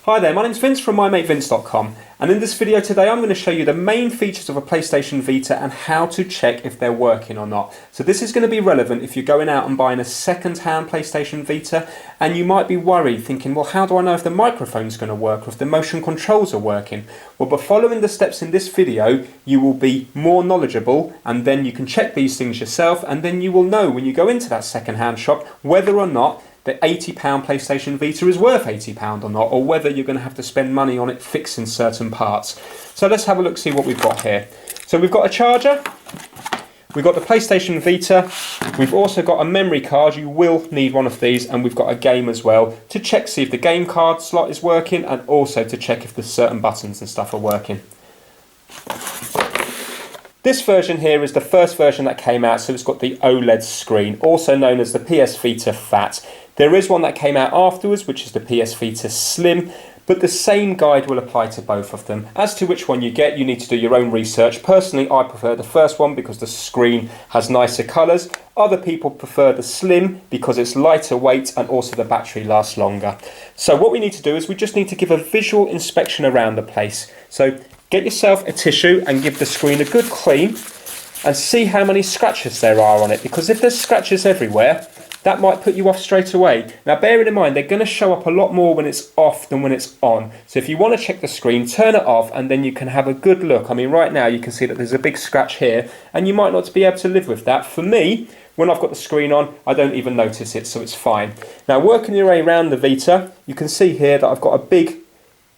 Hi there, my name's Vince from mymatevince.com, and in this video today I'm going to show you the main features of a PlayStation Vita and how to check if they're working or not. So this is going to be relevant if you're going out and buying a second-hand PlayStation Vita and you might be worried thinking, well, how do I know if the microphone's going to work or if the motion controls are working? Well, by following the steps in this video you will be more knowledgeable, and then you can check these things yourself, and then you will know when you go into that second-hand shop whether or not the £80 PlayStation Vita is worth £80 or not, or whether you're going to have to spend money on it fixing certain parts. So let's have a look, see what we've got here. So we've got a charger, we've got the PlayStation Vita, we've also got a memory card, you will need one of these, and we've got a game as well to check, see if the game card slot is working, and also to check if the certain buttons and stuff are working. This version here is the first version that came out, so it's got the OLED screen, also known as the PS Vita Fat. There is one that came out afterwards, which is the PS Vita Slim, but the same guide will apply to both of them. As to which one you get, you need to do your own research. Personally, I prefer the first one because the screen has nicer colours. Other people prefer the Slim because it's lighter weight and also the battery lasts longer. So what we need to do is we just need to give a visual inspection around the place. So get yourself a tissue and give the screen a good clean and see how many scratches there are on it, because if there's scratches everywhere, that might put you off straight away. Now bearing in mind, they're going to show up a lot more when it's off than when it's on. So if you want to check the screen, turn it off and then you can have a good look. I mean, right now you can see that there's a big scratch here and you might not be able to live with that. For me, when I've got the screen on, I don't even notice it, so it's fine. Now working your way around the Vita, you can see here that I've got a big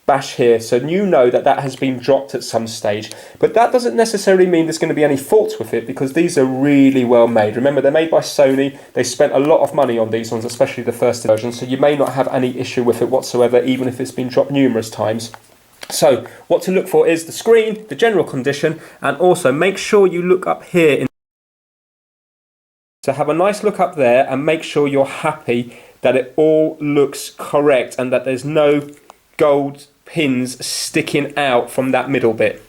bash here, so you know that that has been dropped at some stage, but that doesn't necessarily mean there's going to be any faults with it, because these are really well made. Remember, they're made by Sony. They spent a lot of money on these ones, especially the first version, so you may not have any issue with it whatsoever, even if it's been dropped numerous times. So what to look for is the screen, the general condition, and also make sure you look up here. So have a nice look up there and make sure you're happy that it all looks correct and that there's no gold pins sticking out from that middle bit.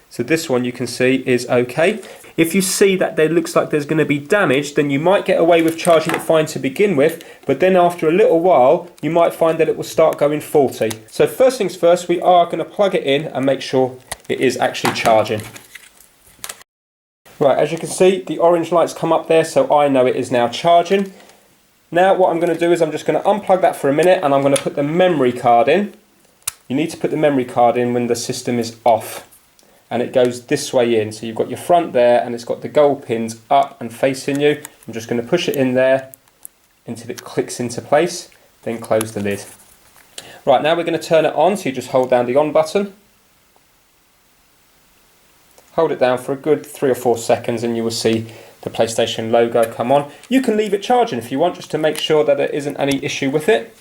So this one you can see is okay. If you see that there looks like there's going to be damage, then you might get away with charging it fine to begin with, but then after a little while you might find that it will start going faulty. So first things first, we are going to plug it in and make sure it is actually charging. Right, as you can see, the orange lights come up there, so I know it is now charging. Now what I'm going to do is I'm just going to unplug that for a minute and I'm going to put the memory card in. You need to put the memory card in when the system is off, and it goes this way in. So you've got your front there and it's got the gold pins up and facing you. I'm just going to push it in there until it clicks into place, then close the lid. Right, now we're going to turn it on, so you just hold down the on button. Hold it down for a good 3 or 4 seconds and you will see the PlayStation logo come on. You can leave it charging if you want, just to make sure that there isn't any issue with it.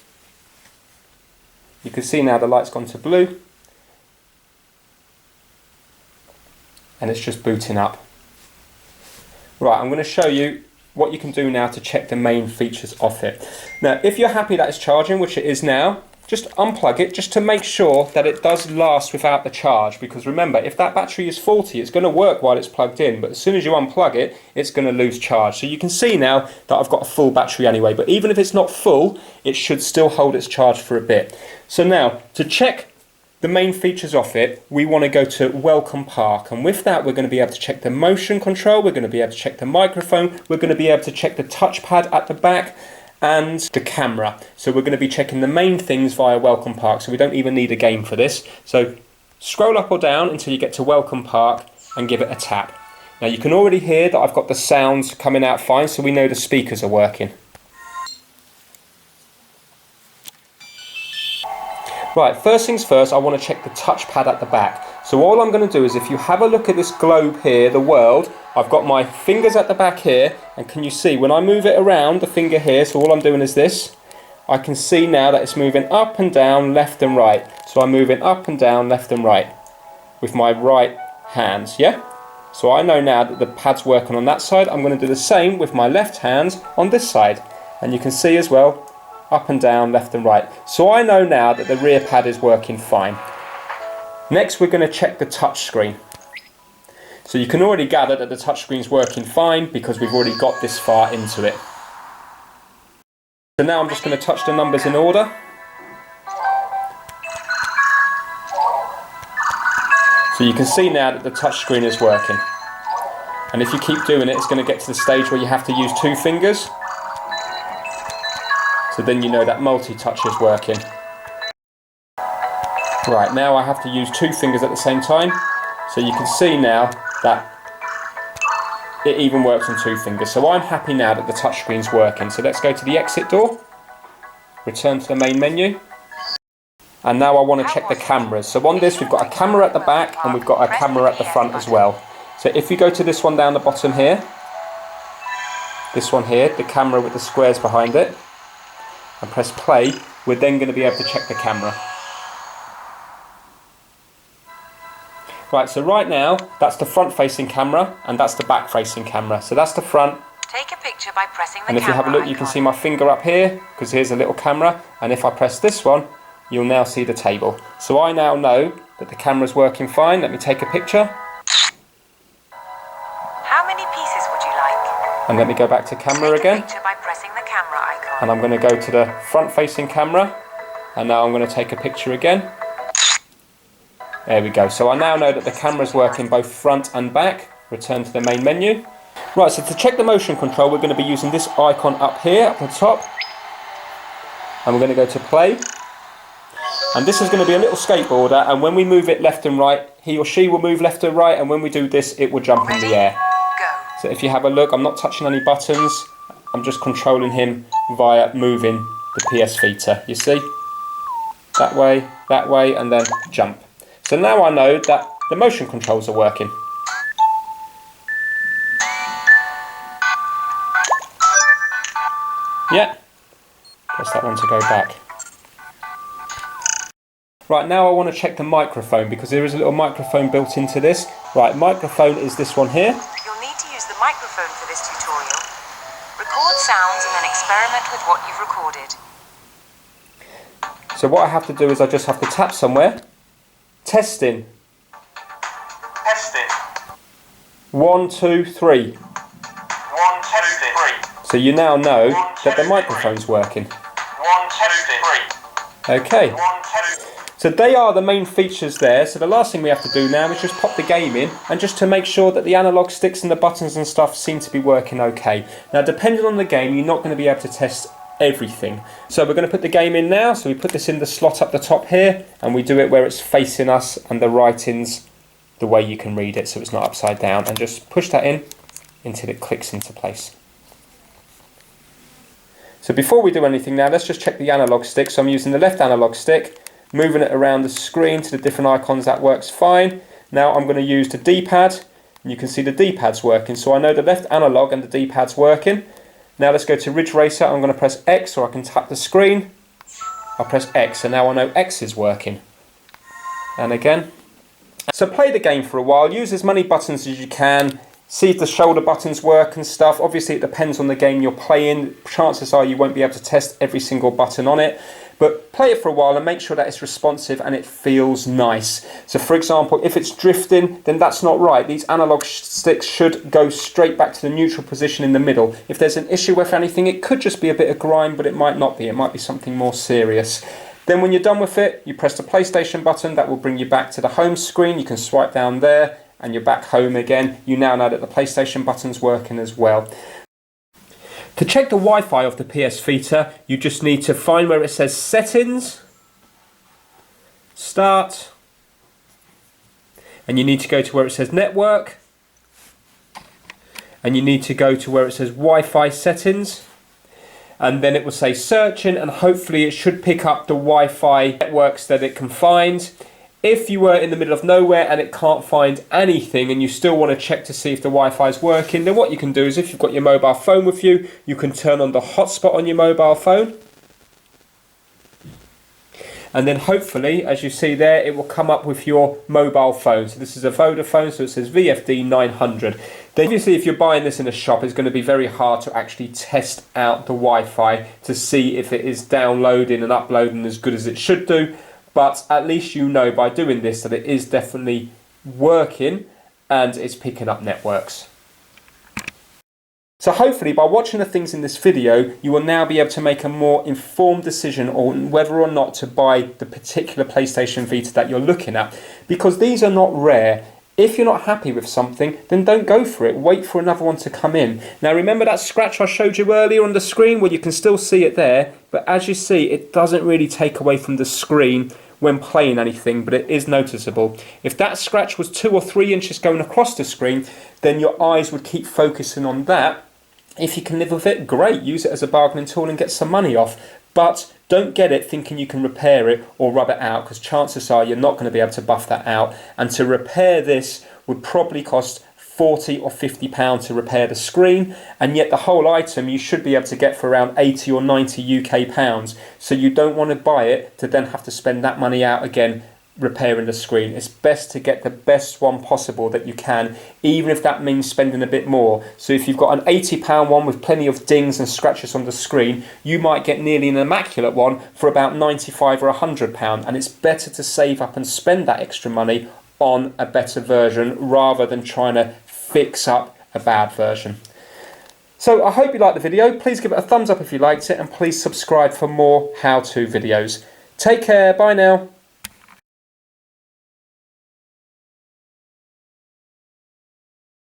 You can see now the light's gone to blue and it's just booting up. Right, I'm going to show you what you can do now to check the main features of it. Now if you're happy that it's charging, which it is now, just unplug it just to make sure that it does last without the charge, because remember, if that battery is faulty, it's going to work while it's plugged in, but as soon as you unplug it, it's going to lose charge. So you can see now that I've got a full battery anyway, but even if it's not full, it should still hold its charge for a bit. So now, to check the main features of it, we want to go to Welcome Park, and with that we're going to be able to check the motion control, we're going to be able to check the microphone, we're going to be able to check the touchpad at the back, and the camera. So we're going to be checking the main things via Welcome Park, so we don't even need a game for this. So scroll up or down until you get to Welcome Park and give it a tap. Now you can already hear that I've got the sounds coming out fine, so we know the speakers are working. Right, first things first, I want to check the touchpad at the back. So all I'm going to do is, if you have a look at this globe here, the world, I've got my fingers at the back here, and can you see when I move it around the finger here, so all I'm doing is this, I can see now that it's moving up and down, left and right. So I'm moving up and down, left and right with my right hands, yeah? So I know now that the pad's working on that side. I'm going to do the same with my left hand on this side, and you can see as well, up and down, left and right. So I know now that the rear pad is working fine. Next we're going to check the touch screen. So you can already gather that the touchscreen is working fine because we've already got this far into it. So now I'm just going to touch the numbers in order. So you can see now that the touchscreen is working. And if you keep doing it, it's going to get to the stage where you have to use 2 fingers. So then you know that multi-touch is working. Right, now I have to use 2 fingers at the same time. So you can see now that it even works on 2 fingers. So I'm happy now that the touchscreen's working. So let's go to the exit door, return to the main menu. And now I want to check the cameras. So on this we've got a camera at the back and we've got a camera at the front as well. So if you go to this one down the bottom here, this one here, the camera with the squares behind it, and press play, we're then going to be able to check the camera. Right, so right now that's the front facing camera and that's the back facing camera. So that's the front. Take a picture by pressing the and if you have a look, you can see my finger up here because here's a little camera, and if I press this one, you'll now see the table. So I now know that the camera's working fine. Let me take a picture. How many pieces would you like? And let me go back to camera again. Take a picture by pressing the camera icon. And I'm going to go to the front facing camera, and now I'm going to take a picture again. There we go. So I now know that the camera's working both front and back. Return to the main menu. Right, so to check the motion control, we're going to be using this icon up here, up the top. And we're going to go to play. And this is going to be a little skateboarder, and when we move it left and right, he or she will move left and right, and when we do this, it will jump in the air. Go. So if you have a look, I'm not touching any buttons. I'm just controlling him via moving the PS Vita. You see? That way, and then jump. So now I know that the motion controls are working. Yeah. Press that one to go back. Right, now I want to check the microphone because there is a little microphone built into this. Right, microphone is this one here. You'll need to use the microphone for this tutorial. Record sounds and then experiment with what you've recorded. So what I have to do is I just have to tap somewhere. Testing. Testing. 1, 2, 3. 1, 2, 3. So you now know that the microphone's working. 1, 2, 3. Okay. 1, 2. So they are the main features there. So the last thing we have to do now is just pop the game in, and just to make sure that the analog sticks and the buttons and stuff seem to be working okay. Now depending on the game, you're not going to be able to test everything. So we're going to put the game in now. So we put this in the slot up the top here, and we do it where it's facing us and the writing's the way you can read it, so it's not upside down, and just push that in until it clicks into place. So before we do anything now, let's just check the analog stick. So I'm using the left analog stick, moving it around the screen to the different icons. That works fine. Now I'm going to use the D-pad, and you can see the D-pad's working. So I know the left analog and the D-pad's working. Now let's go to Ridge Racer. I'm going to press X, or I can tap the screen. I'll press X, and now I know X is working. And again. So play the game for a while. Use as many buttons as you can. See if the shoulder buttons work and stuff. Obviously it depends on the game you're playing. Chances are you won't be able to test every single button on it. But play it for a while and make sure that it's responsive and it feels nice. So for example, if it's drifting, then that's not right. These analog sticks should go straight back to the neutral position in the middle. If there's an issue with anything, it could just be a bit of grime, but it might not be. It might be something more serious. Then when you're done with it, you press the PlayStation button. That will bring you back to the home screen. You can swipe down there and you're back home again. You now know that the PlayStation button's working as well. To check the Wi-Fi of the PS Vita, you just need to find where it says Settings, Start, and you need to go to where it says Network, and you need to go to where it says Wi-Fi Settings, and then it will say Searching, and hopefully it should pick up the Wi-Fi networks that it can find. If you were in the middle of nowhere and it can't find anything and you still want to check to see if the Wi-Fi is working, then what you can do is, if you've got your mobile phone with you, you can turn on the hotspot on your mobile phone. And then hopefully, as you see there, it will come up with your mobile phone. So this is a Vodafone, so it says VFD 900. Then obviously if you're buying this in a shop, it's going to be very hard to actually test out the Wi-Fi to see if it is downloading and uploading as good as it should do. But at least you know by doing this that it is definitely working and it's picking up networks. So hopefully by watching the things in this video, you will now be able to make a more informed decision on whether or not to buy the particular PlayStation Vita that you're looking at, because these are not rare. If you're not happy with something, then don't go for it. Wait for another one to come in. Now remember that scratch I showed you earlier on the screen? Well, you can still see it there, but as you see, it doesn't really take away from the screen when playing anything, but it is noticeable. If that scratch was 2 or 3 inches going across the screen, then your eyes would keep focusing on that. If you can live with it, great, use it as a bargaining tool and get some money off. But don't get it thinking you can repair it or rub it out, because chances are you're not going to be able to buff that out. And to repair this would probably cost £40 or £50 to repair the screen, and yet the whole item you should be able to get for around 80 or 90 UK pounds. So you don't want to buy it to then have to spend that money out again repairing the screen. It's best to get the best one possible that you can, even if that means spending a bit more. So if you've got an £80 one with plenty of dings and scratches on the screen, you might get nearly an immaculate one for about £95 or £100, and it's better to save up and spend that extra money on a better version rather than trying to fix up a bad version. So I hope you liked the video. Please give it a thumbs up if you liked it, and please subscribe for more how-to videos. Take care, bye now.